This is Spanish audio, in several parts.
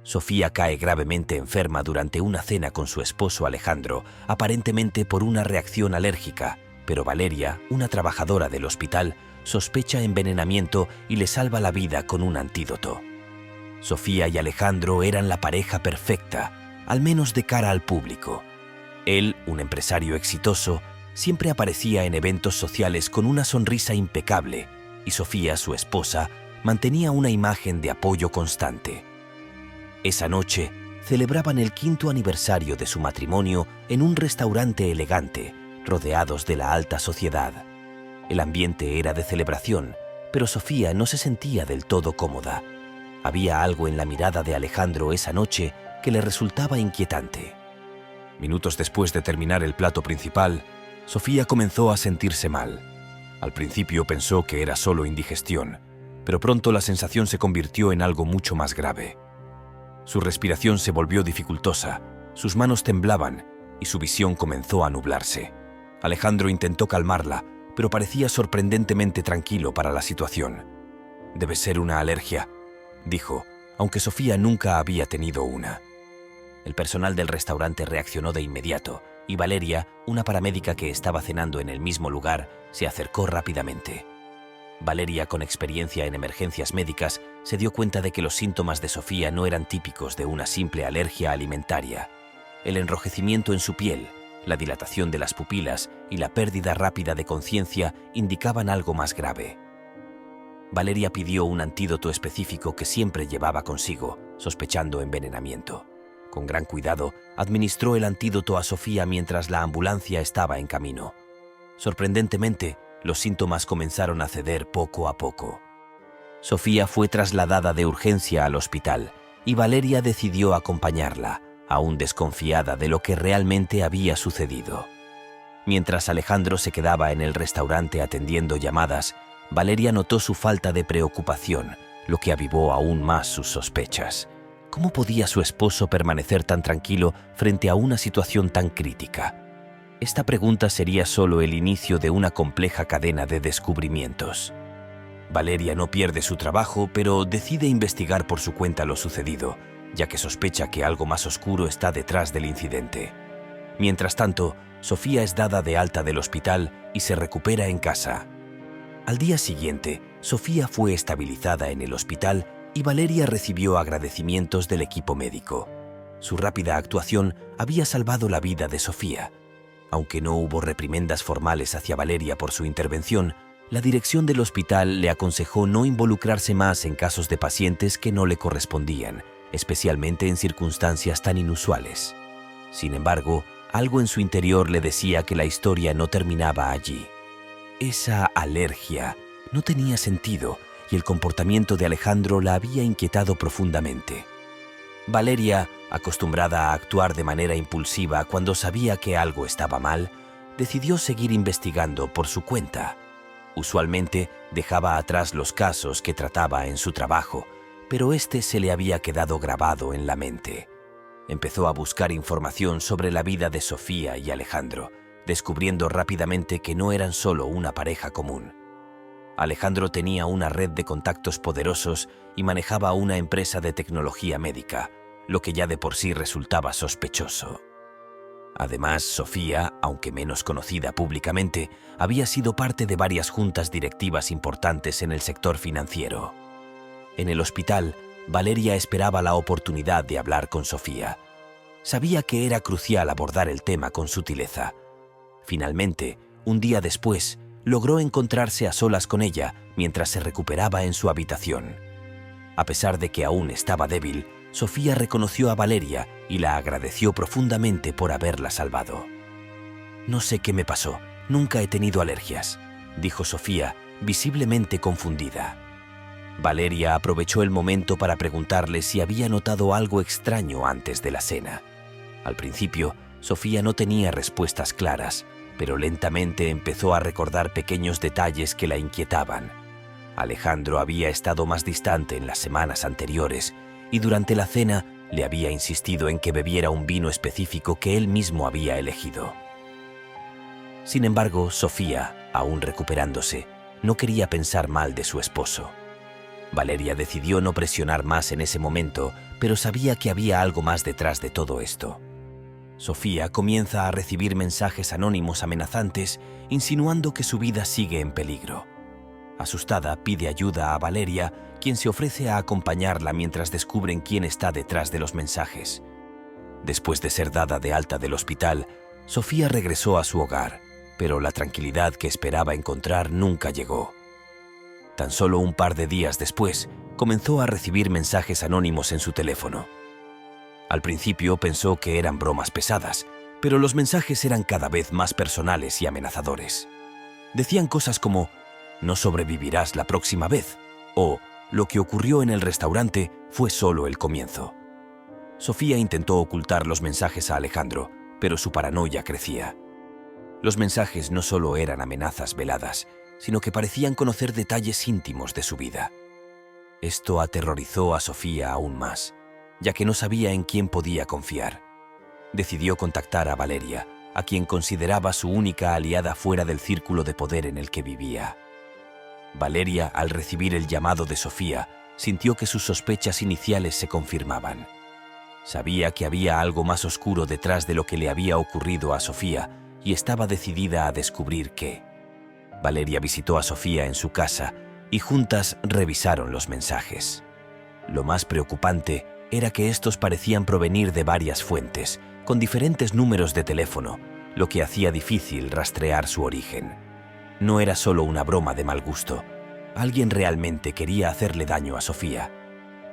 Sofía cae gravemente enferma durante una cena con su esposo Alejandro, aparentemente por una reacción alérgica, pero Valeria, una trabajadora del hospital, sospecha envenenamiento y le salva la vida con un antídoto. Sofía y Alejandro eran la pareja perfecta, al menos de cara al público. Él, un empresario exitoso, siempre aparecía en eventos sociales con una sonrisa impecable, y Sofía, su esposa, mantenía una imagen de apoyo constante. Esa noche, celebraban el 5º aniversario de su matrimonio en un restaurante elegante, rodeados de la alta sociedad. El ambiente era de celebración, pero Sofía no se sentía del todo cómoda. Había algo en la mirada de Alejandro esa noche que le resultaba inquietante. Minutos después de terminar el plato principal, Sofía comenzó a sentirse mal. Al principio pensó que era solo indigestión, pero pronto la sensación se convirtió en algo mucho más grave. Su respiración se volvió dificultosa, sus manos temblaban y su visión comenzó a nublarse. Alejandro intentó calmarla, pero parecía sorprendentemente tranquilo para la situación. «Debe ser una alergia», dijo, aunque Sofía nunca había tenido una. El personal del restaurante reaccionó de inmediato y Valeria, una paramédica que estaba cenando en el mismo lugar, se acercó rápidamente. Valeria, con experiencia en emergencias médicas, se dio cuenta de que los síntomas de Sofía no eran típicos de una simple alergia alimentaria. El enrojecimiento en su piel, la dilatación de las pupilas y la pérdida rápida de conciencia indicaban algo más grave. Valeria pidió un antídoto específico que siempre llevaba consigo, sospechando envenenamiento. Con gran cuidado, administró el antídoto a Sofía mientras la ambulancia estaba en camino. Sorprendentemente, los síntomas comenzaron a ceder poco a poco. Sofía fue trasladada de urgencia al hospital y Valeria decidió acompañarla, aún desconfiada de lo que realmente había sucedido. Mientras Alejandro se quedaba en el restaurante atendiendo llamadas, Valeria notó su falta de preocupación, lo que avivó aún más sus sospechas. ¿Cómo podía su esposo permanecer tan tranquilo frente a una situación tan crítica? Esta pregunta sería solo el inicio de una compleja cadena de descubrimientos. Valeria no pierde su trabajo, pero decide investigar por su cuenta lo sucedido, ya que sospecha que algo más oscuro está detrás del incidente. Mientras tanto, Sofía es dada de alta del hospital y se recupera en casa. Al día siguiente, Sofía fue estabilizada en el hospital y Valeria recibió agradecimientos del equipo médico. Su rápida actuación había salvado la vida de Sofía. Aunque no hubo reprimendas formales hacia Valeria por su intervención, la dirección del hospital le aconsejó no involucrarse más en casos de pacientes que no le correspondían, especialmente en circunstancias tan inusuales. Sin embargo, algo en su interior le decía que la historia no terminaba allí. Esa alergia no tenía sentido y el comportamiento de Alejandro la había inquietado profundamente. Valeria, acostumbrada a actuar de manera impulsiva cuando sabía que algo estaba mal, decidió seguir investigando por su cuenta. Usualmente dejaba atrás los casos que trataba en su trabajo, pero este se le había quedado grabado en la mente. Empezó a buscar información sobre la vida de Sofía y Alejandro, descubriendo rápidamente que no eran solo una pareja común. Alejandro tenía una red de contactos poderosos y manejaba una empresa de tecnología médica, lo que ya de por sí resultaba sospechoso. Además, Sofía, aunque menos conocida públicamente, había sido parte de varias juntas directivas importantes en el sector financiero. En el hospital, Valeria esperaba la oportunidad de hablar con Sofía. Sabía que era crucial abordar el tema con sutileza. Finalmente, un día después, logró encontrarse a solas con ella mientras se recuperaba en su habitación. A pesar de que aún estaba débil, Sofía reconoció a Valeria y la agradeció profundamente por haberla salvado. «No sé qué me pasó, nunca he tenido alergias», dijo Sofía, visiblemente confundida. Valeria aprovechó el momento para preguntarle si había notado algo extraño antes de la cena. Al principio, Sofía no tenía respuestas claras, pero lentamente empezó a recordar pequeños detalles que la inquietaban. Alejandro había estado más distante en las semanas anteriores y durante la cena le había insistido en que bebiera un vino específico que él mismo había elegido. Sin embargo, Sofía, aún recuperándose, no quería pensar mal de su esposo. Valeria decidió no presionar más en ese momento, pero sabía que había algo más detrás de todo esto. Sofía comienza a recibir mensajes anónimos amenazantes, insinuando que su vida sigue en peligro. Asustada, pide ayuda a Valeria, quien se ofrece a acompañarla mientras descubren quién está detrás de los mensajes. Después de ser dada de alta del hospital, Sofía regresó a su hogar, pero la tranquilidad que esperaba encontrar nunca llegó. Tan solo un par de días después, comenzó a recibir mensajes anónimos en su teléfono. Al principio pensó que eran bromas pesadas, pero los mensajes eran cada vez más personales y amenazadores. Decían cosas como «No sobrevivirás la próxima vez» o «Lo que ocurrió en el restaurante fue solo el comienzo». Sofía intentó ocultar los mensajes a Alejandro, pero su paranoia crecía. Los mensajes no solo eran amenazas veladas, sino que parecían conocer detalles íntimos de su vida. Esto aterrorizó a Sofía aún más, ya que no sabía en quién podía confiar. Decidió contactar a Valeria, a quien consideraba su única aliada fuera del círculo de poder en el que vivía. Valeria, al recibir el llamado de Sofía, sintió que sus sospechas iniciales se confirmaban. Sabía que había algo más oscuro detrás de lo que le había ocurrido a Sofía y estaba decidida a descubrir qué. Valeria visitó a Sofía en su casa y juntas revisaron los mensajes. Lo más preocupante era que estos parecían provenir de varias fuentes, con diferentes números de teléfono, lo que hacía difícil rastrear su origen. No era solo una broma de mal gusto. Alguien realmente quería hacerle daño a Sofía.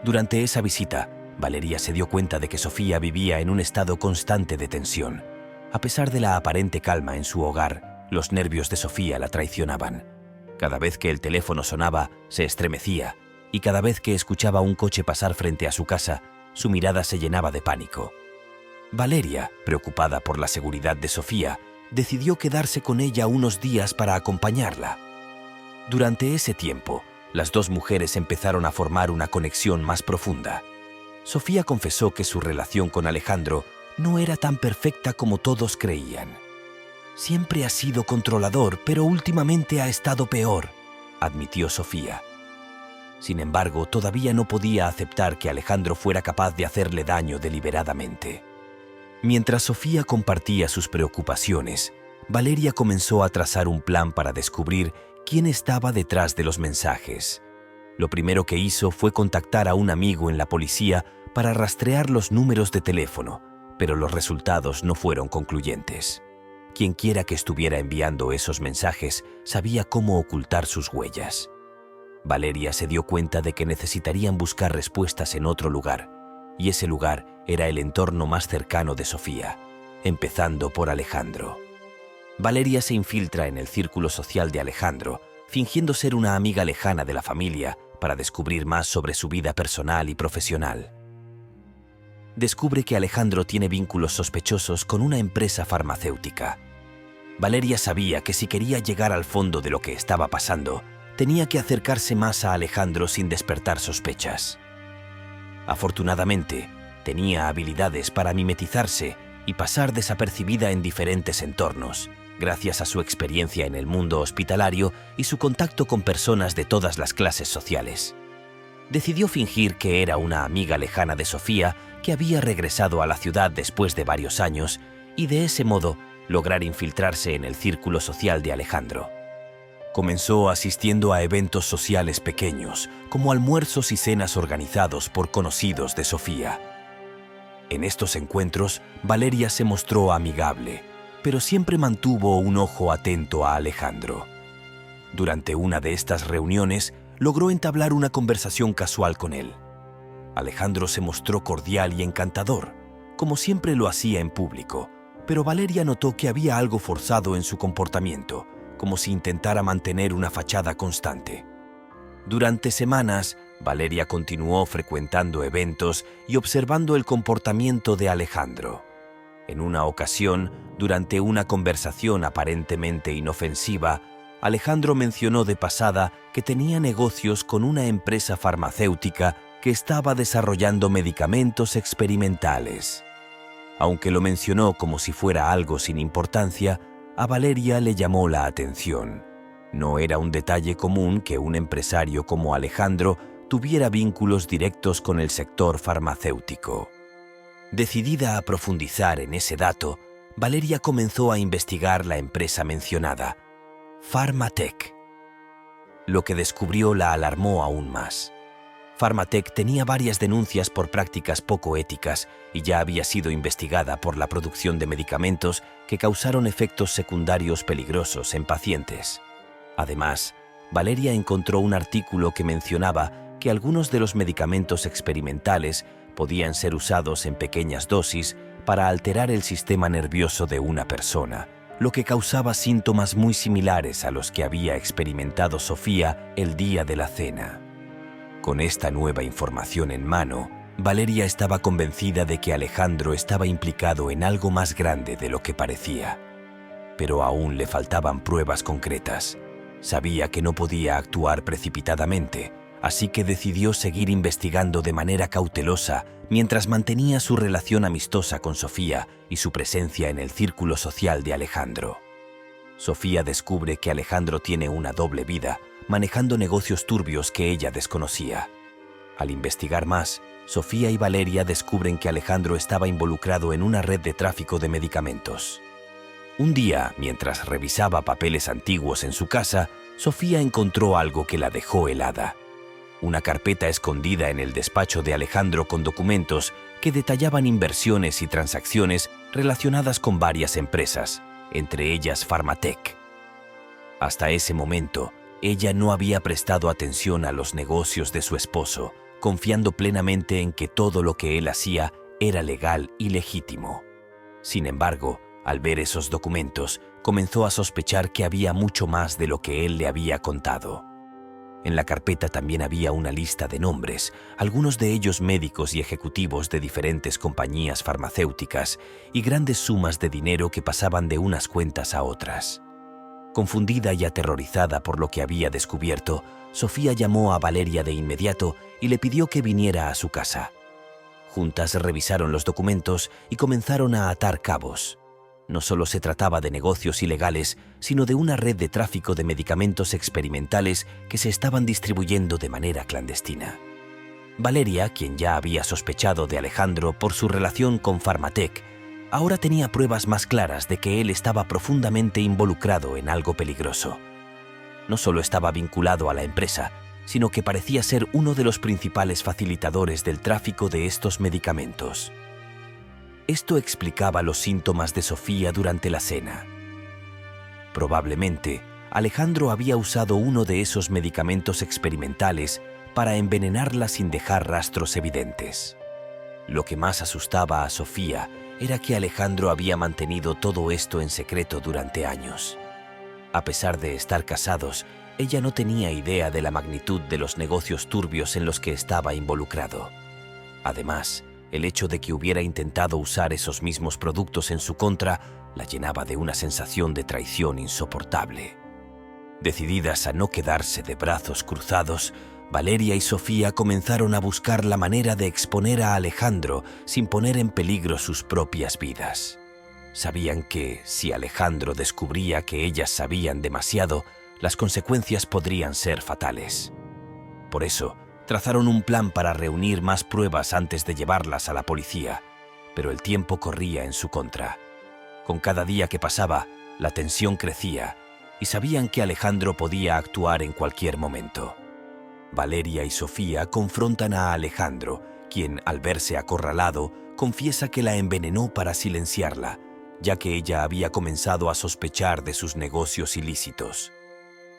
Durante esa visita, Valeria se dio cuenta de que Sofía vivía en un estado constante de tensión. A pesar de la aparente calma en su hogar, los nervios de Sofía la traicionaban. Cada vez que el teléfono sonaba, se estremecía, y cada vez que escuchaba un coche pasar frente a su casa, su mirada se llenaba de pánico. Valeria, preocupada por la seguridad de Sofía, decidió quedarse con ella unos días para acompañarla. Durante ese tiempo, las dos mujeres empezaron a formar una conexión más profunda. Sofía confesó que su relación con Alejandro no era tan perfecta como todos creían. «Siempre ha sido controlador, pero últimamente ha estado peor», admitió Sofía. Sin embargo, todavía no podía aceptar que Alejandro fuera capaz de hacerle daño deliberadamente. Mientras Sofía compartía sus preocupaciones, Valeria comenzó a trazar un plan para descubrir quién estaba detrás de los mensajes. Lo primero que hizo fue contactar a un amigo en la policía para rastrear los números de teléfono, pero los resultados no fueron concluyentes. Quienquiera que estuviera enviando esos mensajes sabía cómo ocultar sus huellas. Valeria se dio cuenta de que necesitarían buscar respuestas en otro lugar, y ese lugar era el entorno más cercano de Sofía, empezando por Alejandro. Valeria se infiltra en el círculo social de Alejandro, fingiendo ser una amiga lejana de la familia para descubrir más sobre su vida personal y profesional. Descubre que Alejandro tiene vínculos sospechosos con una empresa farmacéutica. Valeria sabía que si quería llegar al fondo de lo que estaba pasando, tenía que acercarse más a Alejandro sin despertar sospechas. Afortunadamente, tenía habilidades para mimetizarse y pasar desapercibida en diferentes entornos, gracias a su experiencia en el mundo hospitalario y su contacto con personas de todas las clases sociales. Decidió fingir que era una amiga lejana de Sofía que había regresado a la ciudad después de varios años y de ese modo lograr infiltrarse en el círculo social de Alejandro. Comenzó asistiendo a eventos sociales pequeños, como almuerzos y cenas organizados por conocidos de Sofía. En estos encuentros, Valeria se mostró amigable, pero siempre mantuvo un ojo atento a Alejandro. Durante una de estas reuniones, logró entablar una conversación casual con él. Alejandro se mostró cordial y encantador, como siempre lo hacía en público, pero Valeria notó que había algo forzado en su comportamiento, como si intentara mantener una fachada constante. Durante semanas, Valeria continuó frecuentando eventos y observando el comportamiento de Alejandro. En una ocasión, durante una conversación aparentemente inofensiva, Alejandro mencionó de pasada que tenía negocios con una empresa farmacéutica que estaba desarrollando medicamentos experimentales. Aunque lo mencionó como si fuera algo sin importancia, a Valeria le llamó la atención. No era un detalle común que un empresario como Alejandro tuviera vínculos directos con el sector farmacéutico. Decidida a profundizar en ese dato, Valeria comenzó a investigar la empresa mencionada, Pharmatech. Lo que descubrió la alarmó aún más. Pharmatech tenía varias denuncias por prácticas poco éticas y ya había sido investigada por la producción de medicamentos que causaron efectos secundarios peligrosos en pacientes. Además, Valeria encontró un artículo que mencionaba que algunos de los medicamentos experimentales podían ser usados en pequeñas dosis para alterar el sistema nervioso de una persona, lo que causaba síntomas muy similares a los que había experimentado Sofía el día de la cena. Con esta nueva información en mano, Valeria estaba convencida de que Alejandro estaba implicado en algo más grande de lo que parecía. Pero aún le faltaban pruebas concretas. Sabía que no podía actuar precipitadamente, así que decidió seguir investigando de manera cautelosa mientras mantenía su relación amistosa con Sofía y su presencia en el círculo social de Alejandro. Sofía descubre que Alejandro tiene una doble vida, manejando negocios turbios que ella desconocía. Al investigar más, Sofía y Valeria descubren que Alejandro estaba involucrado en una red de tráfico de medicamentos. Un día, mientras revisaba papeles antiguos en su casa, Sofía encontró algo que la dejó helada. Una carpeta escondida en el despacho de Alejandro con documentos que detallaban inversiones y transacciones relacionadas con varias empresas, entre ellas Pharmatech. Hasta ese momento, ella no había prestado atención a los negocios de su esposo, confiando plenamente en que todo lo que él hacía era legal y legítimo. Sin embargo, al ver esos documentos, comenzó a sospechar que había mucho más de lo que él le había contado. En la carpeta también había una lista de nombres, algunos de ellos médicos y ejecutivos de diferentes compañías farmacéuticas, y grandes sumas de dinero que pasaban de unas cuentas a otras. Confundida y aterrorizada por lo que había descubierto, Sofía llamó a Valeria de inmediato y le pidió que viniera a su casa. Juntas revisaron los documentos y comenzaron a atar cabos. No solo se trataba de negocios ilegales, sino de una red de tráfico de medicamentos experimentales que se estaban distribuyendo de manera clandestina. Valeria, quien ya había sospechado de Alejandro por su relación con Pharmatech, ahora tenía pruebas más claras de que él estaba profundamente involucrado en algo peligroso. No solo estaba vinculado a la empresa, sino que parecía ser uno de los principales facilitadores del tráfico de estos medicamentos. Esto explicaba los síntomas de Sofía durante la cena. Probablemente, Alejandro había usado uno de esos medicamentos experimentales para envenenarla sin dejar rastros evidentes. Lo que más asustaba a Sofía era que Alejandro había mantenido todo esto en secreto durante años. A pesar de estar casados, ella no tenía idea de la magnitud de los negocios turbios en los que estaba involucrado. Además, el hecho de que hubiera intentado usar esos mismos productos en su contra la llenaba de una sensación de traición insoportable. Decididas a no quedarse de brazos cruzados, Valeria y Sofía comenzaron a buscar la manera de exponer a Alejandro sin poner en peligro sus propias vidas. Sabían que, si Alejandro descubría que ellas sabían demasiado, las consecuencias podrían ser fatales. Por eso, trazaron un plan para reunir más pruebas antes de llevarlas a la policía, pero el tiempo corría en su contra. Con cada día que pasaba, la tensión crecía y sabían que Alejandro podía actuar en cualquier momento. Valeria y Sofía confrontan a Alejandro, quien, al verse acorralado, confiesa que la envenenó para silenciarla, ya que ella había comenzado a sospechar de sus negocios ilícitos.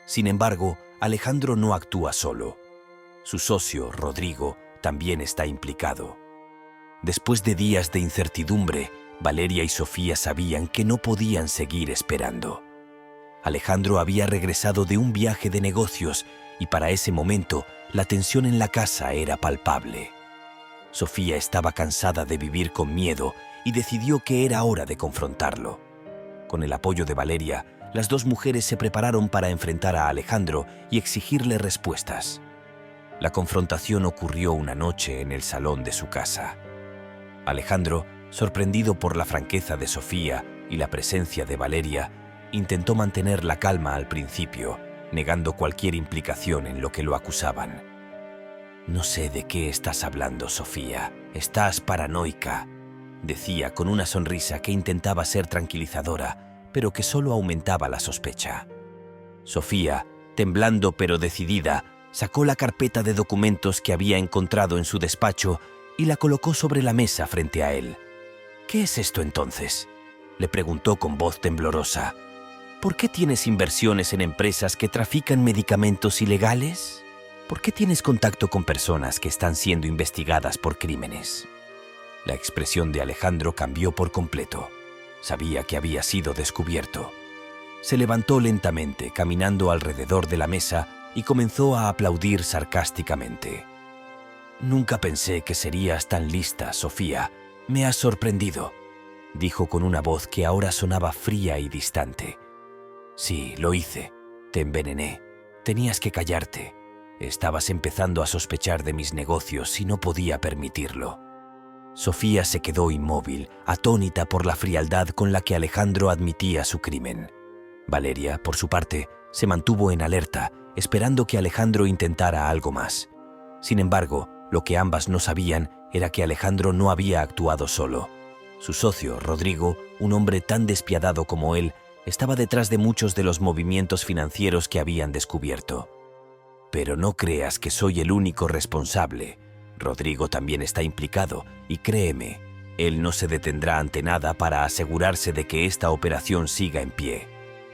Sin embargo, Alejandro no actúa solo. Su socio, Rodrigo, también está implicado. Después de días de incertidumbre, Valeria y Sofía sabían que no podían seguir esperando. Alejandro había regresado de un viaje de negocios y para ese momento la tensión en la casa era palpable. Sofía estaba cansada de vivir con miedo y decidió que era hora de confrontarlo. Con el apoyo de Valeria, las dos mujeres se prepararon para enfrentar a Alejandro y exigirle respuestas. La confrontación ocurrió una noche en el salón de su casa. Alejandro, sorprendido por la franqueza de Sofía y la presencia de Valeria, intentó mantener la calma al principio, negando cualquier implicación en lo que lo acusaban. «No sé de qué estás hablando, Sofía. Estás paranoica», decía con una sonrisa que intentaba ser tranquilizadora, pero que solo aumentaba la sospecha. Sofía, temblando pero decidida, sacó la carpeta de documentos que había encontrado en su despacho y la colocó sobre la mesa frente a él. «¿Qué es esto entonces?», le preguntó con voz temblorosa. «¿Por qué tienes inversiones en empresas que trafican medicamentos ilegales? ¿Por qué tienes contacto con personas que están siendo investigadas por crímenes?». La expresión de Alejandro cambió por completo. Sabía que había sido descubierto. Se levantó lentamente, caminando alrededor de la mesa, y comenzó a aplaudir sarcásticamente. «Nunca pensé que serías tan lista, Sofía. Me has sorprendido», dijo con una voz que ahora sonaba fría y distante. «Sí, lo hice. Te envenené. Tenías que callarte. Estabas empezando a sospechar de mis negocios y no podía permitirlo». Sofía se quedó inmóvil, atónita por la frialdad con la que Alejandro admitía su crimen. Valeria, por su parte, se mantuvo en alerta, esperando que Alejandro intentara algo más. Sin embargo, lo que ambas no sabían era que Alejandro no había actuado solo. Su socio, Rodrigo, un hombre tan despiadado como él, estaba detrás de muchos de los movimientos financieros que habían descubierto. «Pero no creas que soy el único responsable. Rodrigo también está implicado y créeme, él no se detendrá ante nada para asegurarse de que esta operación siga en pie.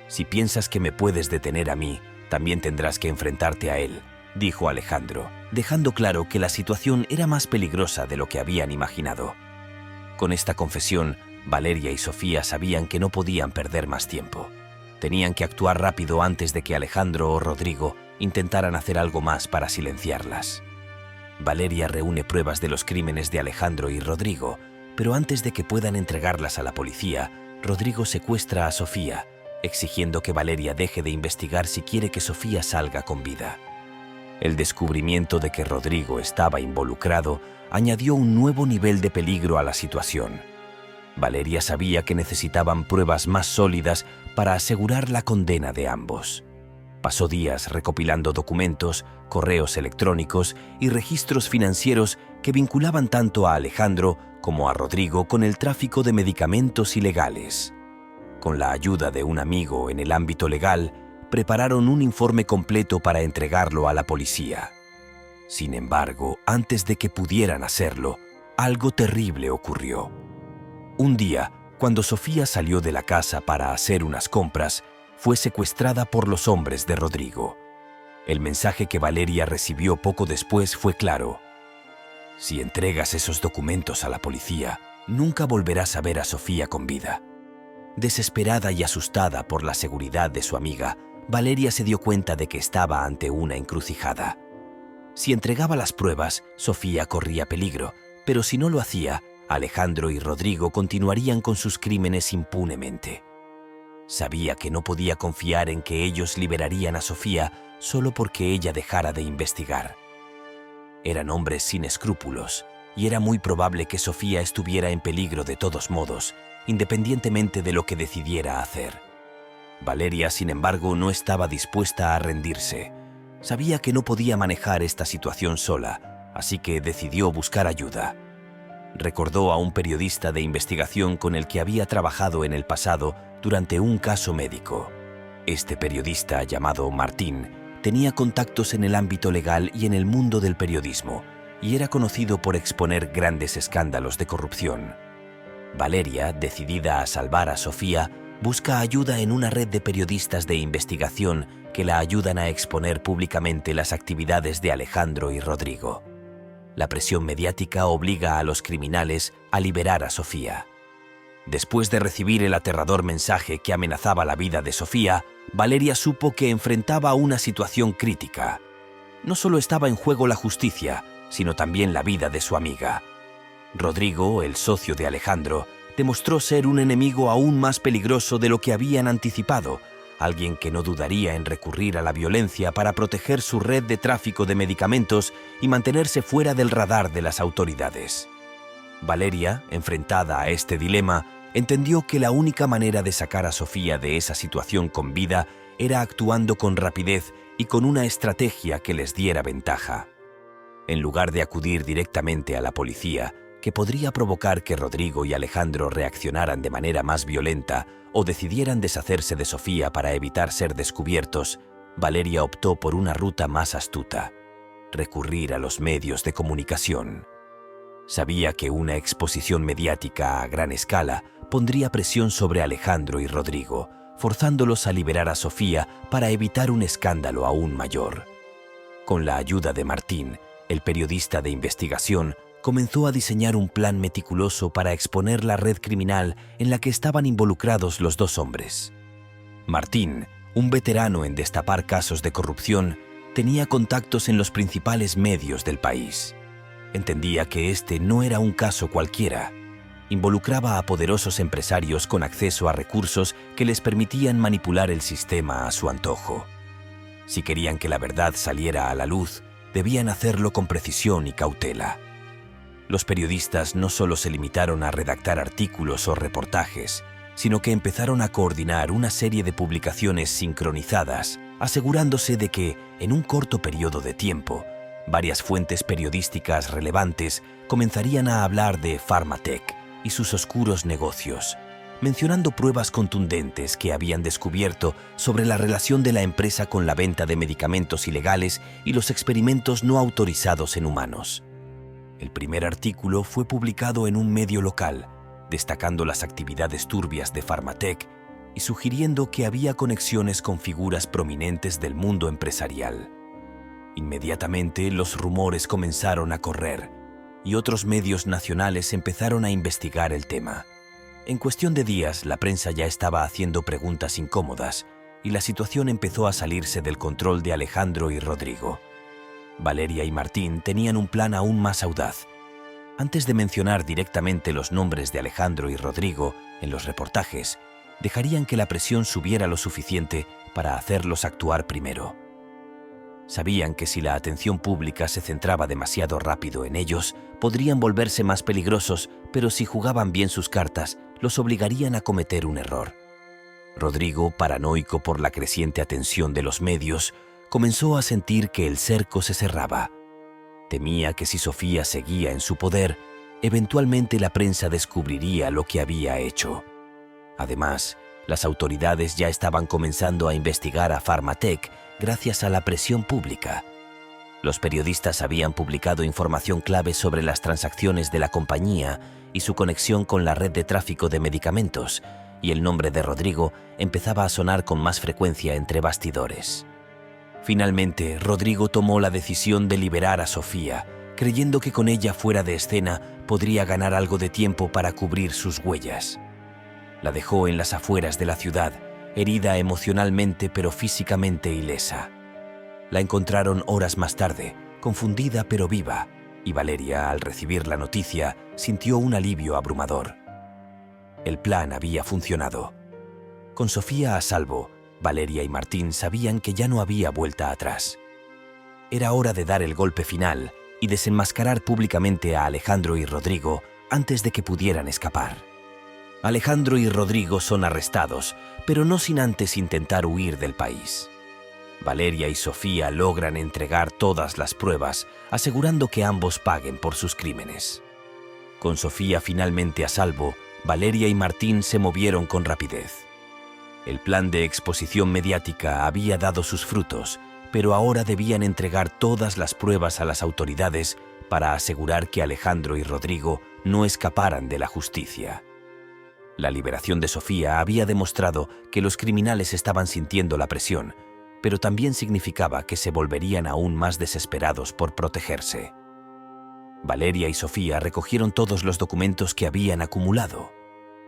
Si piensas que me puedes detener a mí, también tendrás que enfrentarte a él», dijo Alejandro, dejando claro que la situación era más peligrosa de lo que habían imaginado. Con esta confesión, Valeria y Sofía sabían que no podían perder más tiempo. Tenían que actuar rápido antes de que Alejandro o Rodrigo intentaran hacer algo más para silenciarlas. Valeria reúne pruebas de los crímenes de Alejandro y Rodrigo, pero antes de que puedan entregarlas a la policía, Rodrigo secuestra a Sofía, exigiendo que Valeria deje de investigar si quiere que Sofía salga con vida. El descubrimiento de que Rodrigo estaba involucrado añadió un nuevo nivel de peligro a la situación. Valeria sabía que necesitaban pruebas más sólidas para asegurar la condena de ambos. Pasó días recopilando documentos, correos electrónicos y registros financieros que vinculaban tanto a Alejandro como a Rodrigo con el tráfico de medicamentos ilegales. Con la ayuda de un amigo en el ámbito legal, prepararon un informe completo para entregarlo a la policía. Sin embargo, antes de que pudieran hacerlo, algo terrible ocurrió. Un día, cuando Sofía salió de la casa para hacer unas compras, fue secuestrada por los hombres de Rodrigo. El mensaje que Valeria recibió poco después fue claro: «Si entregas esos documentos a la policía, nunca volverás a ver a Sofía con vida». Desesperada y asustada por la seguridad de su amiga, Valeria se dio cuenta de que estaba ante una encrucijada. Si entregaba las pruebas, Sofía corría peligro, pero si no lo hacía, Alejandro y Rodrigo continuarían con sus crímenes impunemente. Sabía que no podía confiar en que ellos liberarían a Sofía solo porque ella dejara de investigar. Eran hombres sin escrúpulos, y era muy probable que Sofía estuviera en peligro de todos modos, independientemente de lo que decidiera hacer. Valeria, sin embargo, no estaba dispuesta a rendirse. Sabía que no podía manejar esta situación sola, así que decidió buscar ayuda. Recordó a un periodista de investigación con el que había trabajado en el pasado durante un caso médico. Este periodista, llamado Martín, tenía contactos en el ámbito legal y en el mundo del periodismo, y era conocido por exponer grandes escándalos de corrupción. Valeria, decidida a salvar a Sofía, busca ayuda en una red de periodistas de investigación que la ayudan a exponer públicamente las actividades de Alejandro y Rodrigo. La presión mediática obliga a los criminales a liberar a Sofía. Después de recibir el aterrador mensaje que amenazaba la vida de Sofía, Valeria supo que enfrentaba una situación crítica. No solo estaba en juego la justicia, sino también la vida de su amiga. Rodrigo, el socio de Alejandro, demostró ser un enemigo aún más peligroso de lo que habían anticipado, alguien que no dudaría en recurrir a la violencia para proteger su red de tráfico de medicamentos y mantenerse fuera del radar de las autoridades. Valeria, enfrentada a este dilema, entendió que la única manera de sacar a Sofía de esa situación con vida era actuando con rapidez y con una estrategia que les diera ventaja. En lugar de acudir directamente a la policía, que podría provocar que Rodrigo y Alejandro reaccionaran de manera más violenta o decidieran deshacerse de Sofía para evitar ser descubiertos, Valeria optó por una ruta más astuta: recurrir a los medios de comunicación. Sabía que una exposición mediática a gran escala pondría presión sobre Alejandro y Rodrigo, forzándolos a liberar a Sofía para evitar un escándalo aún mayor. Con la ayuda de Martín, el periodista de investigación, comenzó a diseñar un plan meticuloso para exponer la red criminal en la que estaban involucrados los dos hombres. Martín, un veterano en destapar casos de corrupción, tenía contactos en los principales medios del país. Entendía que este no era un caso cualquiera. Involucraba a poderosos empresarios con acceso a recursos que les permitían manipular el sistema a su antojo. Si querían que la verdad saliera a la luz, debían hacerlo con precisión y cautela. Los periodistas no solo se limitaron a redactar artículos o reportajes, sino que empezaron a coordinar una serie de publicaciones sincronizadas, asegurándose de que, en un corto periodo de tiempo, varias fuentes periodísticas relevantes comenzarían a hablar de Pharmatech y sus oscuros negocios, mencionando pruebas contundentes que habían descubierto sobre la relación de la empresa con la venta de medicamentos ilegales y los experimentos no autorizados en humanos. El primer artículo fue publicado en un medio local, destacando las actividades turbias de Pharmatech y sugiriendo que había conexiones con figuras prominentes del mundo empresarial. Inmediatamente los rumores comenzaron a correr y otros medios nacionales empezaron a investigar el tema. En cuestión de días, la prensa ya estaba haciendo preguntas incómodas y la situación empezó a salirse del control de Alejandro y Rodrigo. Valeria y Martín tenían un plan aún más audaz. Antes de mencionar directamente los nombres de Alejandro y Rodrigo en los reportajes, dejarían que la presión subiera lo suficiente para hacerlos actuar primero. Sabían que si la atención pública se centraba demasiado rápido en ellos, podrían volverse más peligrosos, pero si jugaban bien sus cartas, los obligarían a cometer un error. Rodrigo, paranoico por la creciente atención de los medios, comenzó a sentir que el cerco se cerraba. Temía que si Sofía seguía en su poder, eventualmente la prensa descubriría lo que había hecho. Además, las autoridades ya estaban comenzando a investigar a Pharmatech gracias a la presión pública. Los periodistas habían publicado información clave sobre las transacciones de la compañía y su conexión con la red de tráfico de medicamentos, y el nombre de Rodrigo empezaba a sonar con más frecuencia entre bastidores. Finalmente, Rodrigo tomó la decisión de liberar a Sofía, creyendo que con ella fuera de escena podría ganar algo de tiempo para cubrir sus huellas. La dejó en las afueras de la ciudad, herida emocionalmente pero físicamente ilesa. La encontraron horas más tarde, confundida pero viva, y Valeria, al recibir la noticia, sintió un alivio abrumador. El plan había funcionado. Con Sofía a salvo, Valeria y Martín sabían que ya no había vuelta atrás. Era hora de dar el golpe final y desenmascarar públicamente a Alejandro y Rodrigo antes de que pudieran escapar. Alejandro y Rodrigo son arrestados, pero no sin antes intentar huir del país. Valeria y Sofía logran entregar todas las pruebas, asegurando que ambos paguen por sus crímenes. Con Sofía finalmente a salvo, Valeria y Martín se movieron con rapidez. El plan de exposición mediática había dado sus frutos, pero ahora debían entregar todas las pruebas a las autoridades para asegurar que Alejandro y Rodrigo no escaparan de la justicia. La liberación de Sofía había demostrado que los criminales estaban sintiendo la presión, pero también significaba que se volverían aún más desesperados por protegerse. Valeria y Sofía recogieron todos los documentos que habían acumulado: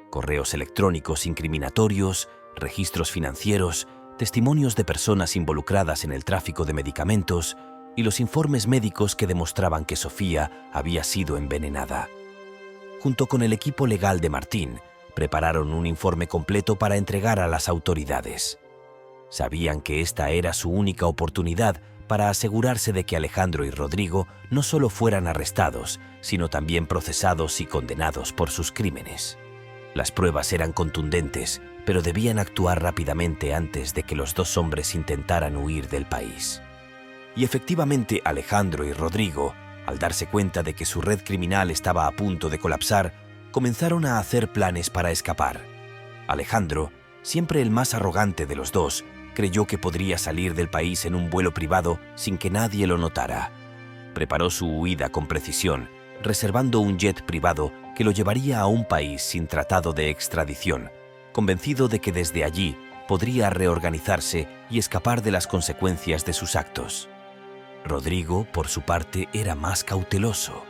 correos electrónicos incriminatorios, registros financieros, testimonios de personas involucradas en el tráfico de medicamentos y los informes médicos que demostraban que Sofía había sido envenenada. Junto con el equipo legal de Martín, prepararon un informe completo para entregar a las autoridades. Sabían que esta era su única oportunidad para asegurarse de que Alejandro y Rodrigo no solo fueran arrestados, sino también procesados y condenados por sus crímenes. Las pruebas eran contundentes, pero debían actuar rápidamente antes de que los dos hombres intentaran huir del país. Y efectivamente, Alejandro y Rodrigo Al darse cuenta de que su red criminal estaba a punto de colapsar, comenzaron a hacer planes para escapar. Alejandro, siempre el más arrogante de los dos, creyó que podría salir del país en un vuelo privado sin que nadie lo notara. Preparó su huida con precisión, reservando un jet privado que lo llevaría a un país sin tratado de extradición, convencido de que desde allí podría reorganizarse y escapar de las consecuencias de sus actos. Rodrigo, por su parte, era más cauteloso.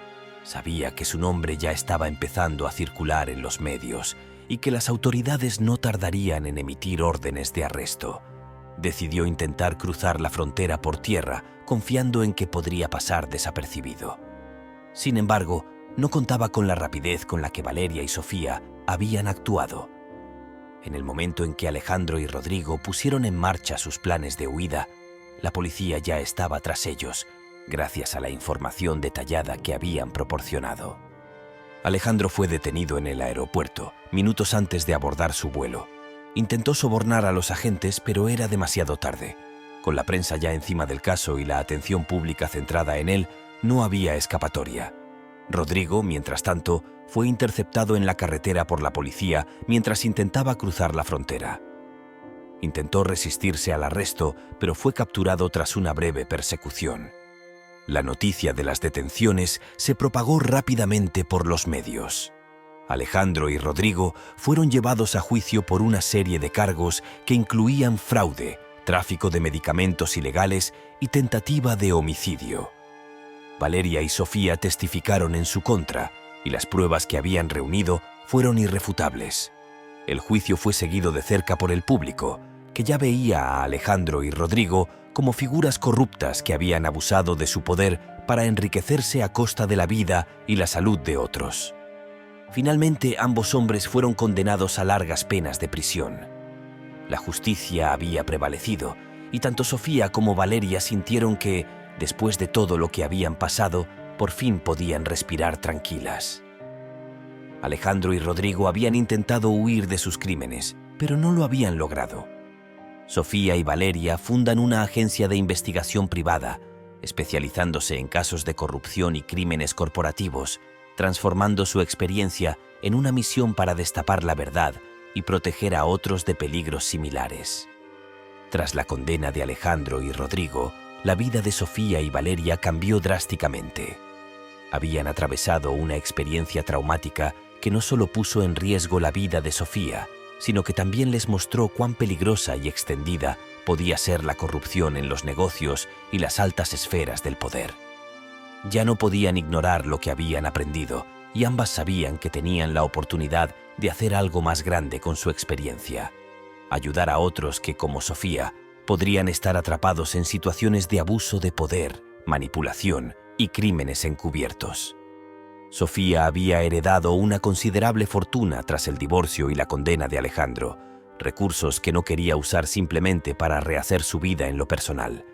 Sabía que su nombre ya estaba empezando a circular en los medios y que las autoridades no tardarían en emitir órdenes de arresto. Decidió intentar cruzar la frontera por tierra, confiando en que podría pasar desapercibido. Sin embargo, no contaba con la rapidez con la que Valeria y Sofía habían actuado. En el momento en que Alejandro y Rodrigo pusieron en marcha sus planes de huida, la policía ya estaba tras ellos, gracias a la información detallada que habían proporcionado. Alejandro fue detenido en el aeropuerto, minutos antes de abordar su vuelo. Intentó sobornar a los agentes, pero era demasiado tarde. Con la prensa ya encima del caso y la atención pública centrada en él, no había escapatoria. Rodrigo, mientras tanto, fue interceptado en la carretera por la policía mientras intentaba cruzar la frontera. Intentó resistirse al arresto, pero fue capturado tras una breve persecución. La noticia de las detenciones se propagó rápidamente por los medios. Alejandro y Rodrigo fueron llevados a juicio por una serie de cargos que incluían fraude, tráfico de medicamentos ilegales y tentativa de homicidio. Valeria y Sofía testificaron en su contra, y las pruebas que habían reunido fueron irrefutables. El juicio fue seguido de cerca por el público, que ya veía a Alejandro y Rodrigo como figuras corruptas que habían abusado de su poder para enriquecerse a costa de la vida y la salud de otros. Finalmente, ambos hombres fueron condenados a largas penas de prisión. La justicia había prevalecido, y tanto Sofía como Valeria sintieron que, después de todo lo que habían pasado, por fin podían respirar tranquilas. Alejandro y Rodrigo habían intentado huir de sus crímenes, pero no lo habían logrado. Sofía y Valeria fundan una agencia de investigación privada, especializándose en casos de corrupción y crímenes corporativos, transformando su experiencia en una misión para destapar la verdad y proteger a otros de peligros similares. Tras la condena de Alejandro y Rodrigo, la vida de Sofía y Valeria cambió drásticamente. Habían atravesado una experiencia traumática que no solo puso en riesgo la vida de Sofía, sino que también les mostró cuán peligrosa y extendida podía ser la corrupción en los negocios y las altas esferas del poder. Ya no podían ignorar lo que habían aprendido, y ambas sabían que tenían la oportunidad de hacer algo más grande con su experiencia: ayudar a otros que, como Sofía, podrían estar atrapados en situaciones de abuso de poder, manipulación y crímenes encubiertos. Sofía había heredado una considerable fortuna tras el divorcio y la condena de Alejandro, recursos que no quería usar simplemente para rehacer su vida en lo personal.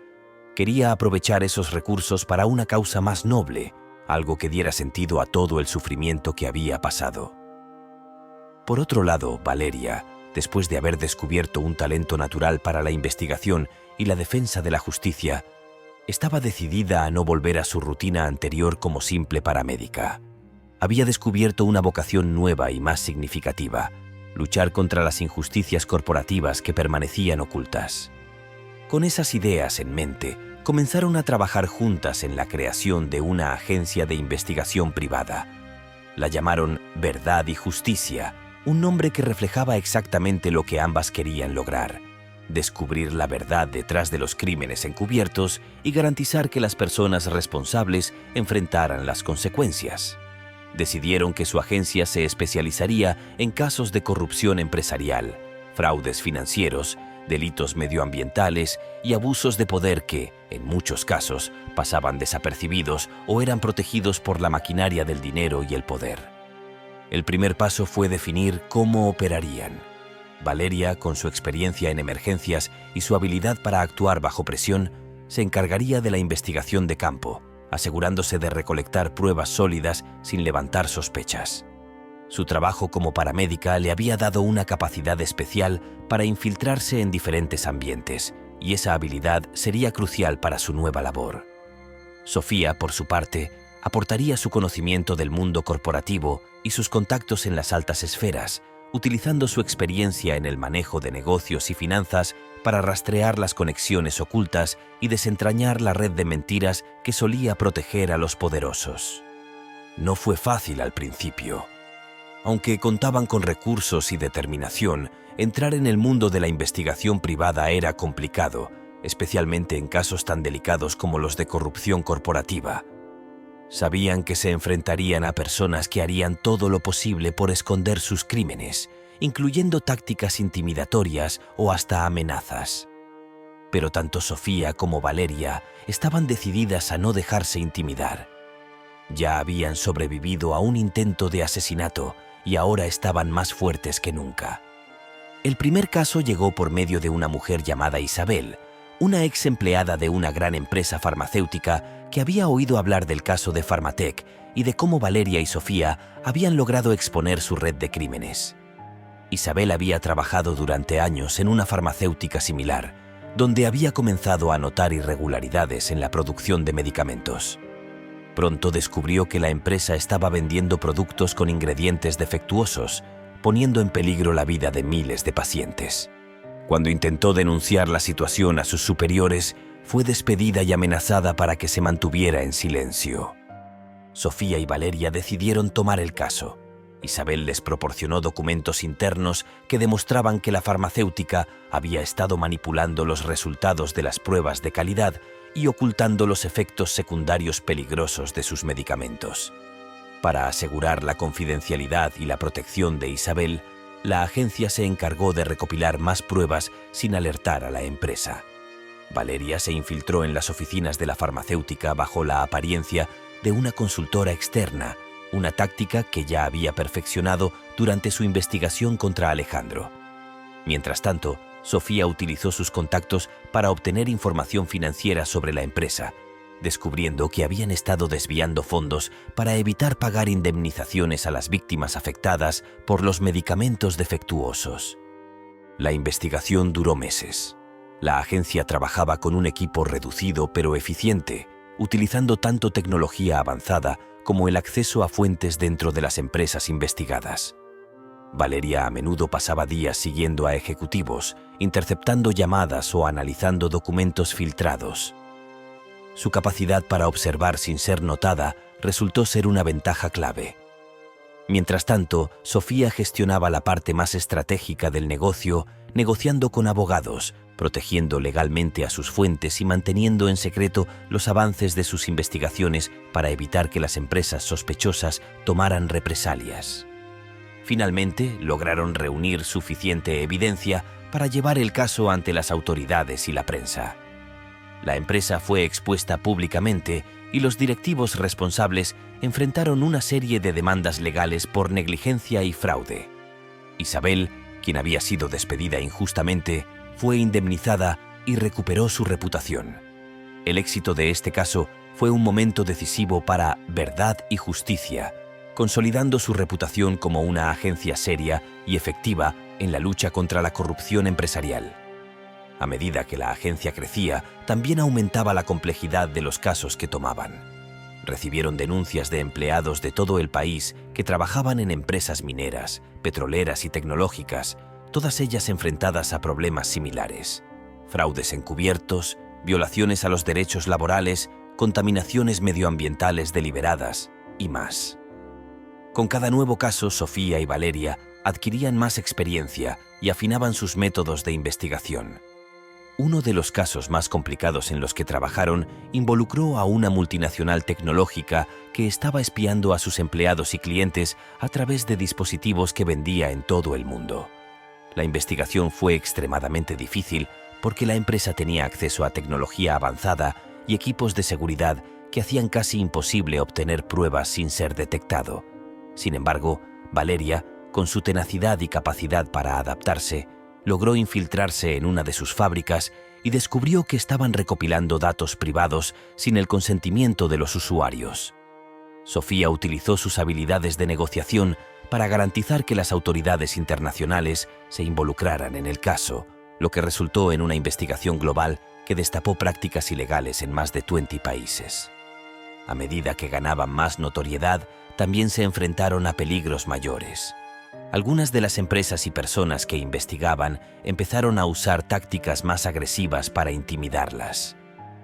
Quería aprovechar esos recursos para una causa más noble, algo que diera sentido a todo el sufrimiento que había pasado. Por otro lado, Valeria, después de haber descubierto un talento natural para la investigación y la defensa de la justicia, estaba decidida a no volver a su rutina anterior como simple paramédica. Había descubierto una vocación nueva y más significativa: luchar contra las injusticias corporativas que permanecían ocultas. Con esas ideas en mente, comenzaron a trabajar juntas en la creación de una agencia de investigación privada. La llamaron Verdad y Justicia, un nombre que reflejaba exactamente lo que ambas querían lograr: descubrir la verdad detrás de los crímenes encubiertos y garantizar que las personas responsables enfrentaran las consecuencias. Decidieron que su agencia se especializaría en casos de corrupción empresarial, fraudes financieros, delitos medioambientales y abusos de poder que, en muchos casos, pasaban desapercibidos o eran protegidos por la maquinaria del dinero y el poder. El primer paso fue definir cómo operarían. Valeria, con su experiencia en emergencias y su habilidad para actuar bajo presión, se encargaría de la investigación de campo, asegurándose de recolectar pruebas sólidas sin levantar sospechas. Su trabajo como paramédica le había dado una capacidad especial para infiltrarse en diferentes ambientes, y esa habilidad sería crucial para su nueva labor. Sofía, por su parte, aportaría su conocimiento del mundo corporativo y sus contactos en las altas esferas, utilizando su experiencia en el manejo de negocios y finanzas para rastrear las conexiones ocultas y desentrañar la red de mentiras que solía proteger a los poderosos. No fue fácil al principio. Aunque contaban con recursos y determinación, entrar en el mundo de la investigación privada era complicado, especialmente en casos tan delicados como los de corrupción corporativa. Sabían que se enfrentarían a personas que harían todo lo posible por esconder sus crímenes, incluyendo tácticas intimidatorias o hasta amenazas. Pero tanto Sofía como Valeria estaban decididas a no dejarse intimidar. Ya habían sobrevivido a un intento de asesinato y ahora estaban más fuertes que nunca. El primer caso llegó por medio de una mujer llamada Isabel, una ex empleada de una gran empresa farmacéutica que había oído hablar del caso de Pharmatech y de cómo Valeria y Sofía habían logrado exponer su red de crímenes. Isabel había trabajado durante años en una farmacéutica similar, donde había comenzado a notar irregularidades en la producción de medicamentos. Pronto descubrió que la empresa estaba vendiendo productos con ingredientes defectuosos, poniendo en peligro la vida de miles de pacientes. Cuando intentó denunciar la situación a sus superiores, fue despedida y amenazada para que se mantuviera en silencio. Sofía y Valeria decidieron tomar el caso. Isabel les proporcionó documentos internos que demostraban que la farmacéutica había estado manipulando los resultados de las pruebas de calidad y ocultando los efectos secundarios peligrosos de sus medicamentos. Para asegurar la confidencialidad y la protección de Isabel, la agencia se encargó de recopilar más pruebas sin alertar a la empresa. Valeria se infiltró en las oficinas de la farmacéutica bajo la apariencia de una consultora externa, una táctica que ya había perfeccionado durante su investigación contra Alejandro. Mientras tanto, Sofía utilizó sus contactos para obtener información financiera sobre la empresa, descubriendo que habían estado desviando fondos para evitar pagar indemnizaciones a las víctimas afectadas por los medicamentos defectuosos. La investigación duró meses. La agencia trabajaba con un equipo reducido pero eficiente, utilizando tanto tecnología avanzada como el acceso a fuentes dentro de las empresas investigadas. Valeria a menudo pasaba días siguiendo a ejecutivos, interceptando llamadas o analizando documentos filtrados. Su capacidad para observar sin ser notada resultó ser una ventaja clave. Mientras tanto, Sofía gestionaba la parte más estratégica del negocio, negociando con abogados, protegiendo legalmente a sus fuentes y manteniendo en secreto los avances de sus investigaciones para evitar que las empresas sospechosas tomaran represalias. Finalmente, lograron reunir suficiente evidencia para llevar el caso ante las autoridades y la prensa. La empresa fue expuesta públicamente y los directivos responsables enfrentaron una serie de demandas legales por negligencia y fraude. Isabel, quien había sido despedida injustamente, fue indemnizada y recuperó su reputación. El éxito de este caso fue un momento decisivo para Verdad y Justicia, consolidando su reputación como una agencia seria y efectiva en la lucha contra la corrupción empresarial. A medida que la agencia crecía, también aumentaba la complejidad de los casos que tomaban. Recibieron denuncias de empleados de todo el país que trabajaban en empresas mineras, petroleras y tecnológicas, todas ellas enfrentadas a problemas similares: fraudes encubiertos, violaciones a los derechos laborales, contaminaciones medioambientales deliberadas y más. Con cada nuevo caso, Sofía y Valeria adquirían más experiencia y afinaban sus métodos de investigación. Uno de los casos más complicados en los que trabajaron involucró a una multinacional tecnológica que estaba espiando a sus empleados y clientes a través de dispositivos que vendía en todo el mundo. La investigación fue extremadamente difícil porque la empresa tenía acceso a tecnología avanzada y equipos de seguridad que hacían casi imposible obtener pruebas sin ser detectado. Sin embargo, Valeria, con su tenacidad y capacidad para adaptarse, logró infiltrarse en una de sus fábricas y descubrió que estaban recopilando datos privados sin el consentimiento de los usuarios. Sofía utilizó sus habilidades de negociación para garantizar que las autoridades internacionales se involucraran en el caso, lo que resultó en una investigación global que destapó prácticas ilegales en más de 20 países. A medida que ganaban más notoriedad, también se enfrentaron a peligros mayores. Algunas de las empresas y personas que investigaban empezaron a usar tácticas más agresivas para intimidarlas.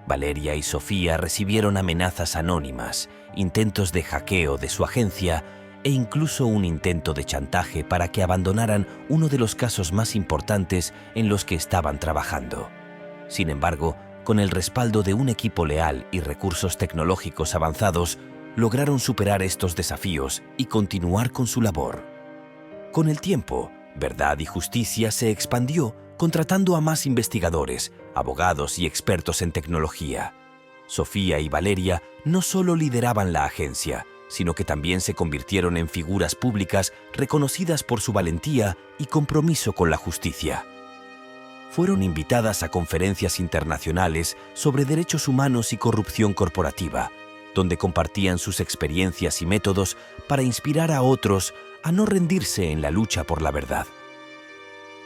Valeria y Sofía recibieron amenazas anónimas, intentos de hackeo de su agencia e incluso un intento de chantaje para que abandonaran uno de los casos más importantes en los que estaban trabajando. Sin embargo, con el respaldo de un equipo leal y recursos tecnológicos avanzados, lograron superar estos desafíos y continuar con su labor. Con el tiempo, Verdad y Justicia se expandió, contratando a más investigadores, abogados y expertos en tecnología. Sofía y Valeria no solo lideraban la agencia, sino que también se convirtieron en figuras públicas reconocidas por su valentía y compromiso con la justicia. Fueron invitadas a conferencias internacionales sobre derechos humanos y corrupción corporativa, donde compartían sus experiencias y métodos para inspirar a otros a no rendirse en la lucha por la verdad.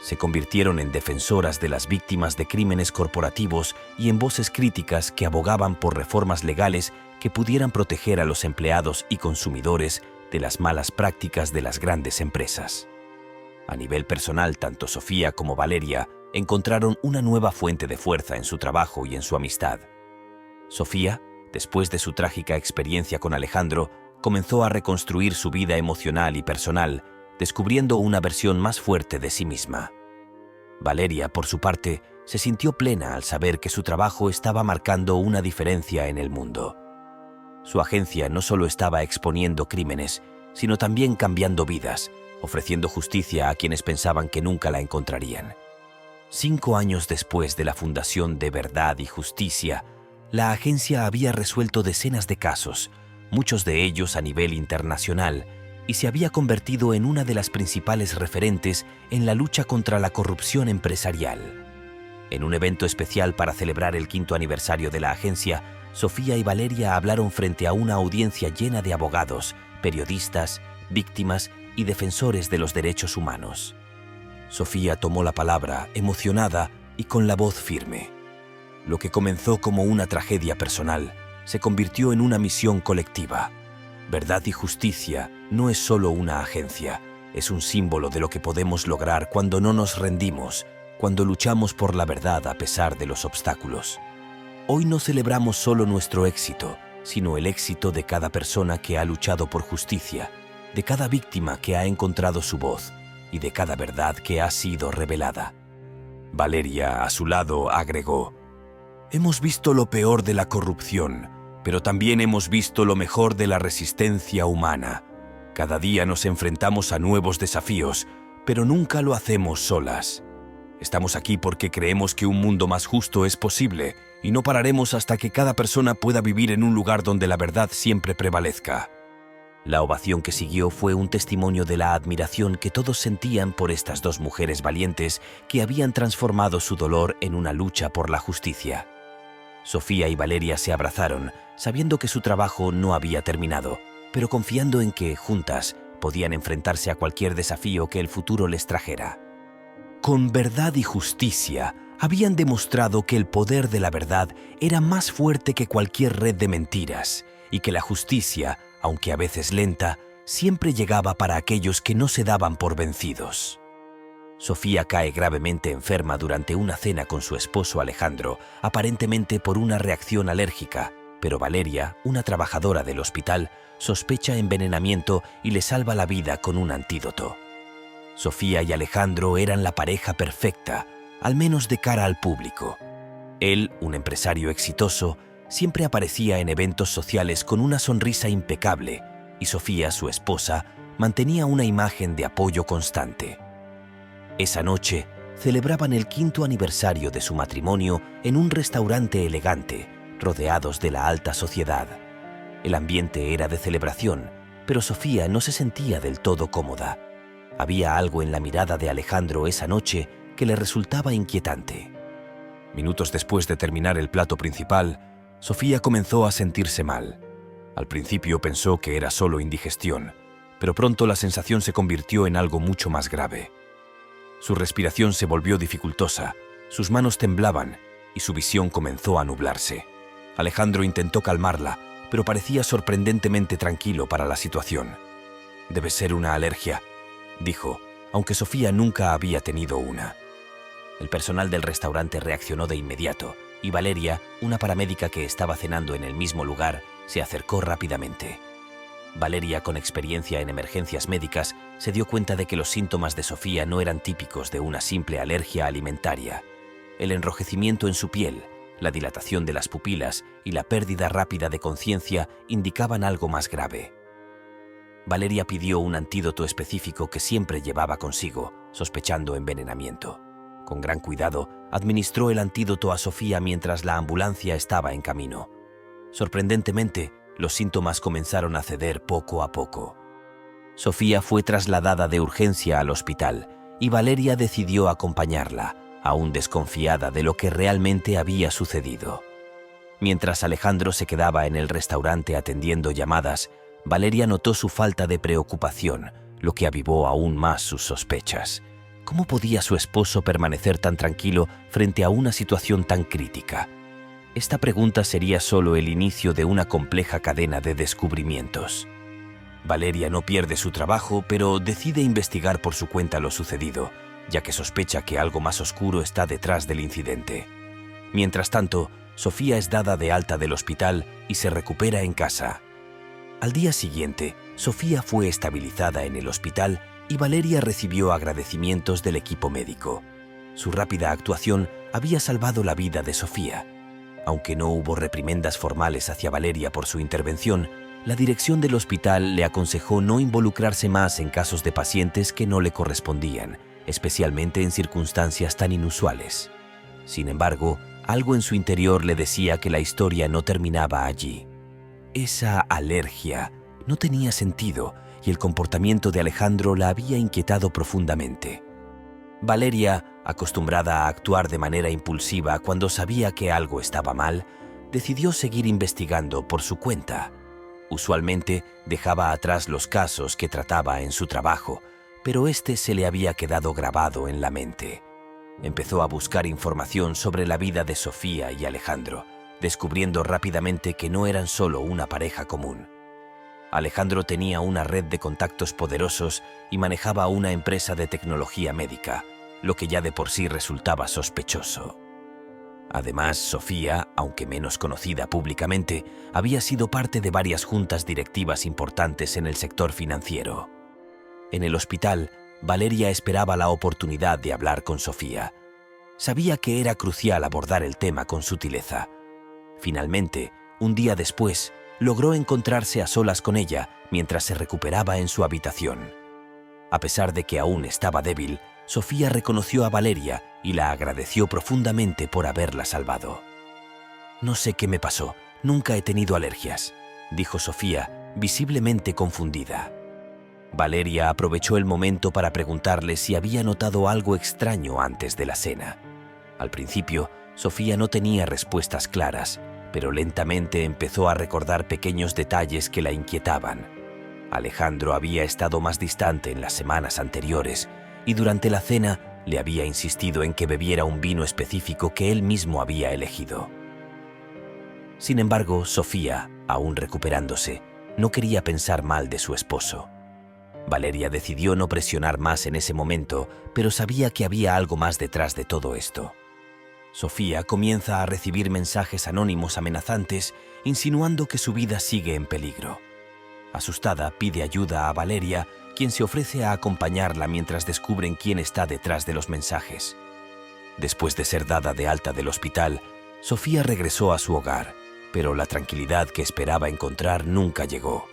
Se convirtieron en defensoras de las víctimas de crímenes corporativos y en voces críticas que abogaban por reformas legales que pudieran proteger a los empleados y consumidores de las malas prácticas de las grandes empresas. A nivel personal, tanto Sofía como Valeria encontraron una nueva fuente de fuerza en su trabajo y en su amistad. Sofía, después de su trágica experiencia con Alejandro, comenzó a reconstruir su vida emocional y personal, descubriendo una versión más fuerte de sí misma. Valeria, por su parte, se sintió plena al saber que su trabajo estaba marcando una diferencia en el mundo. Su agencia no solo estaba exponiendo crímenes, sino también cambiando vidas, ofreciendo justicia a quienes pensaban que nunca la encontrarían. 5 años después de la fundación de Verdad y Justicia, la agencia había resuelto decenas de casos, muchos de ellos a nivel internacional, y se había convertido en una de las principales referentes en la lucha contra la corrupción empresarial. En un evento especial para celebrar el 5º aniversario de la agencia, Sofía y Valeria hablaron frente a una audiencia llena de abogados, periodistas, víctimas y defensores de los derechos humanos. Sofía tomó la palabra, emocionada y con la voz firme. Lo que comenzó como una tragedia personal se convirtió en una misión colectiva. Verdad y Justicia no es solo una agencia, es un símbolo de lo que podemos lograr cuando no nos rendimos, cuando luchamos por la verdad a pesar de los obstáculos. Hoy no celebramos solo nuestro éxito, sino el éxito de cada persona que ha luchado por justicia, de cada víctima que ha encontrado su voz y de cada verdad que ha sido revelada. Valeria, a su lado, agregó: «Hemos visto lo peor de la corrupción, pero también hemos visto lo mejor de la resistencia humana. Cada día nos enfrentamos a nuevos desafíos, pero nunca lo hacemos solas. Estamos aquí porque creemos que un mundo más justo es posible y no pararemos hasta que cada persona pueda vivir en un lugar donde la verdad siempre prevalezca». La ovación que siguió fue un testimonio de la admiración que todos sentían por estas dos mujeres valientes que habían transformado su dolor en una lucha por la justicia. Sofía y Valeria se abrazaron, sabiendo que su trabajo no había terminado, pero confiando en que, juntas, podían enfrentarse a cualquier desafío que el futuro les trajera. Con Verdad y Justicia, habían demostrado que el poder de la verdad era más fuerte que cualquier red de mentiras, y que la justicia, aunque a veces lenta, siempre llegaba para aquellos que no se daban por vencidos. Sofía cae gravemente enferma durante una cena con su esposo Alejandro, aparentemente por una reacción alérgica, pero Valeria, una trabajadora del hospital, sospecha envenenamiento y le salva la vida con un antídoto. Sofía y Alejandro eran la pareja perfecta, al menos de cara al público. Él, un empresario exitoso, siempre aparecía en eventos sociales con una sonrisa impecable, y Sofía, su esposa, mantenía una imagen de apoyo constante. Esa noche, celebraban el 5º aniversario de su matrimonio en un restaurante elegante, rodeados de la alta sociedad. El ambiente era de celebración, pero Sofía no se sentía del todo cómoda. Había algo en la mirada de Alejandro esa noche que le resultaba inquietante. Minutos después de terminar el plato principal, Sofía comenzó a sentirse mal. Al principio pensó que era solo indigestión, pero pronto la sensación se convirtió en algo mucho más grave. Su respiración se volvió dificultosa, sus manos temblaban y su visión comenzó a nublarse. Alejandro intentó calmarla, pero parecía sorprendentemente tranquilo para la situación. «Debe ser una alergia», dijo, aunque Sofía nunca había tenido una. El personal del restaurante reaccionó de inmediato y Valeria, una paramédica que estaba cenando en el mismo lugar, se acercó rápidamente. Valeria, con experiencia en emergencias médicas, se dio cuenta de que los síntomas de Sofía no eran típicos de una simple alergia alimentaria. El enrojecimiento en su piel, la dilatación de las pupilas y la pérdida rápida de conciencia indicaban algo más grave. Valeria pidió un antídoto específico que siempre llevaba consigo, sospechando envenenamiento. Con gran cuidado, administró el antídoto a Sofía mientras la ambulancia estaba en camino. Sorprendentemente, los síntomas comenzaron a ceder poco a poco. Sofía fue trasladada de urgencia al hospital y Valeria decidió acompañarla, aún desconfiada de lo que realmente había sucedido. Mientras Alejandro se quedaba en el restaurante atendiendo llamadas, Valeria notó su falta de preocupación, lo que avivó aún más sus sospechas. ¿Cómo podía su esposo permanecer tan tranquilo frente a una situación tan crítica? Esta pregunta sería solo el inicio de una compleja cadena de descubrimientos. Valeria no pierde su trabajo, pero decide investigar por su cuenta lo sucedido, ya que sospecha que algo más oscuro está detrás del incidente. Mientras tanto, Sofía es dada de alta del hospital y se recupera en casa. Al día siguiente, Sofía fue estabilizada en el hospital y Valeria recibió agradecimientos del equipo médico. Su rápida actuación había salvado la vida de Sofía. Aunque no hubo reprimendas formales hacia Valeria por su intervención, la dirección del hospital le aconsejó no involucrarse más en casos de pacientes que no le correspondían, especialmente en circunstancias tan inusuales. Sin embargo, algo en su interior le decía que la historia no terminaba allí. Esa alergia no tenía sentido y el comportamiento de Alejandro la había inquietado profundamente. Valeria, acostumbrada a actuar de manera impulsiva cuando sabía que algo estaba mal, decidió seguir investigando por su cuenta. Usualmente dejaba atrás los casos que trataba en su trabajo, pero este se le había quedado grabado en la mente. Empezó a buscar información sobre la vida de Sofía y Alejandro, descubriendo rápidamente que no eran solo una pareja común. Alejandro tenía una red de contactos poderosos y manejaba una empresa de tecnología médica, lo que ya de por sí resultaba sospechoso. Además, Sofía, aunque menos conocida públicamente, había sido parte de varias juntas directivas importantes en el sector financiero. En el hospital, Valeria esperaba la oportunidad de hablar con Sofía. Sabía que era crucial abordar el tema con sutileza. Finalmente, un día después, logró encontrarse a solas con ella mientras se recuperaba en su habitación. A pesar de que aún estaba débil, Sofía reconoció a Valeria y la agradeció profundamente por haberla salvado. «No sé qué me pasó, nunca he tenido alergias», dijo Sofía, visiblemente confundida. Valeria aprovechó el momento para preguntarle si había notado algo extraño antes de la cena. Al principio, Sofía no tenía respuestas claras, pero lentamente empezó a recordar pequeños detalles que la inquietaban. Alejandro había estado más distante en las semanas anteriores y durante la cena le había insistido en que bebiera un vino específico que él mismo había elegido. Sin embargo, Sofía, aún recuperándose, no quería pensar mal de su esposo. Valeria decidió no presionar más en ese momento, pero sabía que había algo más detrás de todo esto. Sofía comienza a recibir mensajes anónimos amenazantes, insinuando que su vida sigue en peligro. Asustada, pide ayuda a Valeria, quien se ofrece a acompañarla mientras descubren quién está detrás de los mensajes. Después de ser dada de alta del hospital, Sofía regresó a su hogar, pero la tranquilidad que esperaba encontrar nunca llegó.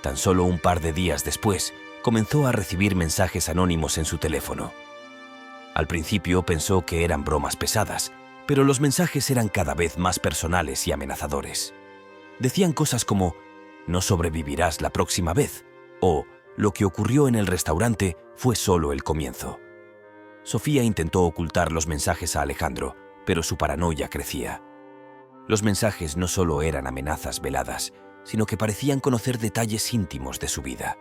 Tan solo un par de días después, comenzó a recibir mensajes anónimos en su teléfono. Al principio pensó que eran bromas pesadas, pero los mensajes eran cada vez más personales y amenazadores. Decían cosas como «no sobrevivirás la próxima vez» o «lo que ocurrió en el restaurante fue solo el comienzo». Sofía intentó ocultar los mensajes a Alejandro, pero su paranoia crecía. Los mensajes no solo eran amenazas veladas, sino que parecían conocer detalles íntimos de su vida.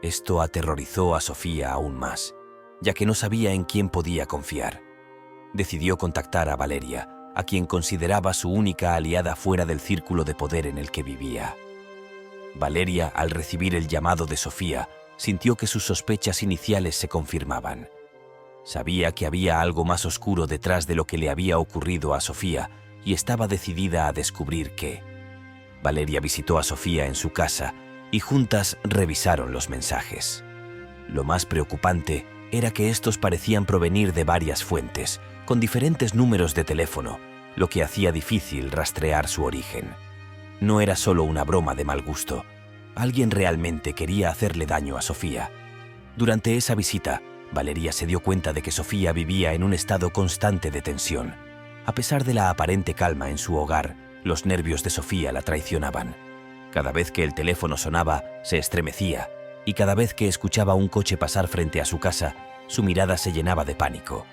Esto aterrorizó a Sofía aún más, ya que no sabía en quién podía confiar. Decidió contactar a Valeria, a quien consideraba su única aliada fuera del círculo de poder en el que vivía. Valeria, al recibir el llamado de Sofía, sintió que sus sospechas iniciales se confirmaban. Sabía que había algo más oscuro detrás de lo que le había ocurrido a Sofía y estaba decidida a descubrir qué. Valeria visitó a Sofía en su casa y juntas revisaron los mensajes. Lo más preocupante era que estos parecían provenir de varias fuentes, con diferentes números de teléfono, lo que hacía difícil rastrear su origen. No era solo una broma de mal gusto. Alguien realmente quería hacerle daño a Sofía. Durante esa visita, Valeria se dio cuenta de que Sofía vivía en un estado constante de tensión. A pesar de la aparente calma en su hogar, los nervios de Sofía la traicionaban. Cada vez que el teléfono sonaba, se estremecía, y cada vez que escuchaba un coche pasar frente a su casa, su mirada se llenaba de pánico.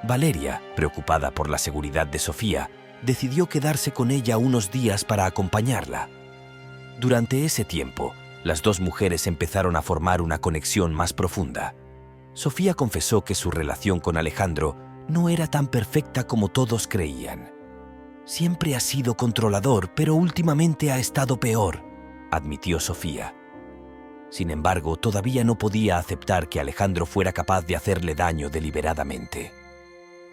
Valeria, preocupada por la seguridad de Sofía, decidió quedarse con ella unos días para acompañarla. Durante ese tiempo, las dos mujeres empezaron a formar una conexión más profunda. Sofía confesó que su relación con Alejandro no era tan perfecta como todos creían. Siempre ha sido controlador, pero últimamente ha estado peor, admitió Sofía. Sin embargo, todavía no podía aceptar que Alejandro fuera capaz de hacerle daño deliberadamente.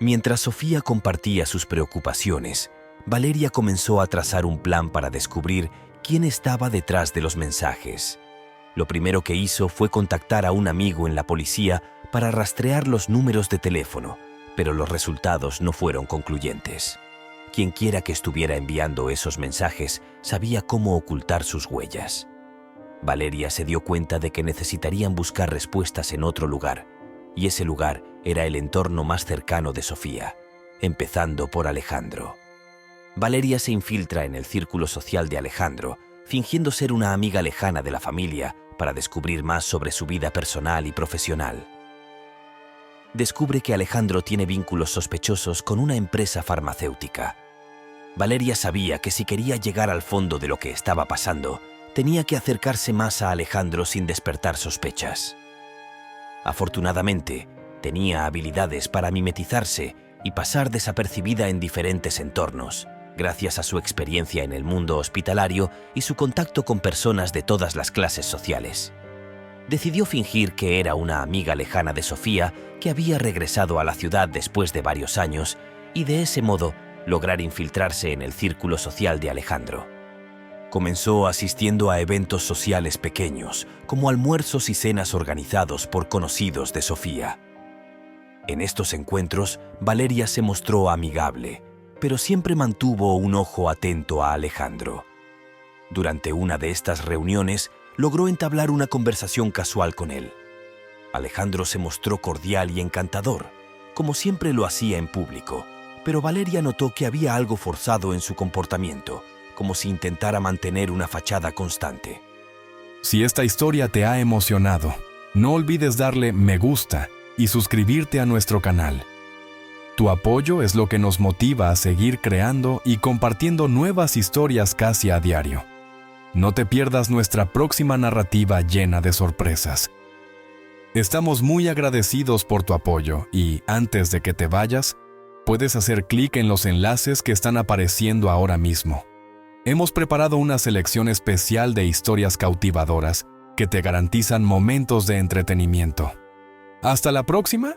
Mientras Sofía compartía sus preocupaciones, Valeria comenzó a trazar un plan para descubrir quién estaba detrás de los mensajes. Lo primero que hizo fue contactar a un amigo en la policía para rastrear los números de teléfono, pero los resultados no fueron concluyentes. Quienquiera que estuviera enviando esos mensajes sabía cómo ocultar sus huellas. Valeria se dio cuenta de que necesitarían buscar respuestas en otro lugar, y ese lugar era el entorno más cercano de Sofía, empezando por Alejandro. Valeria se infiltra en el círculo social de Alejandro, fingiendo ser una amiga lejana de la familia para descubrir más sobre su vida personal y profesional. Descubre que Alejandro tiene vínculos sospechosos con una empresa farmacéutica. Valeria sabía que si quería llegar al fondo de lo que estaba pasando, tenía que acercarse más a Alejandro sin despertar sospechas. Afortunadamente, tenía habilidades para mimetizarse y pasar desapercibida en diferentes entornos, gracias a su experiencia en el mundo hospitalario y su contacto con personas de todas las clases sociales. Decidió fingir que era una amiga lejana de Sofía que había regresado a la ciudad después de varios años y de ese modo lograr infiltrarse en el círculo social de Alejandro. Comenzó asistiendo a eventos sociales pequeños, como almuerzos y cenas organizados por conocidos de Sofía. En estos encuentros, Valeria se mostró amigable, pero siempre mantuvo un ojo atento a Alejandro. Durante una de estas reuniones, logró entablar una conversación casual con él. Alejandro se mostró cordial y encantador, como siempre lo hacía en público, pero Valeria notó que había algo forzado en su comportamiento, como si intentara mantener una fachada constante. Si esta historia te ha emocionado, no olvides darle me gusta y suscribirte a nuestro canal. Tu apoyo es lo que nos motiva a seguir creando y compartiendo nuevas historias casi a diario. No te pierdas nuestra próxima narrativa llena de sorpresas. Estamos muy agradecidos por tu apoyo y, antes de que te vayas, puedes hacer clic en los enlaces que están apareciendo ahora mismo. Hemos preparado una selección especial de historias cautivadoras que te garantizan momentos de entretenimiento. ¡Hasta la próxima!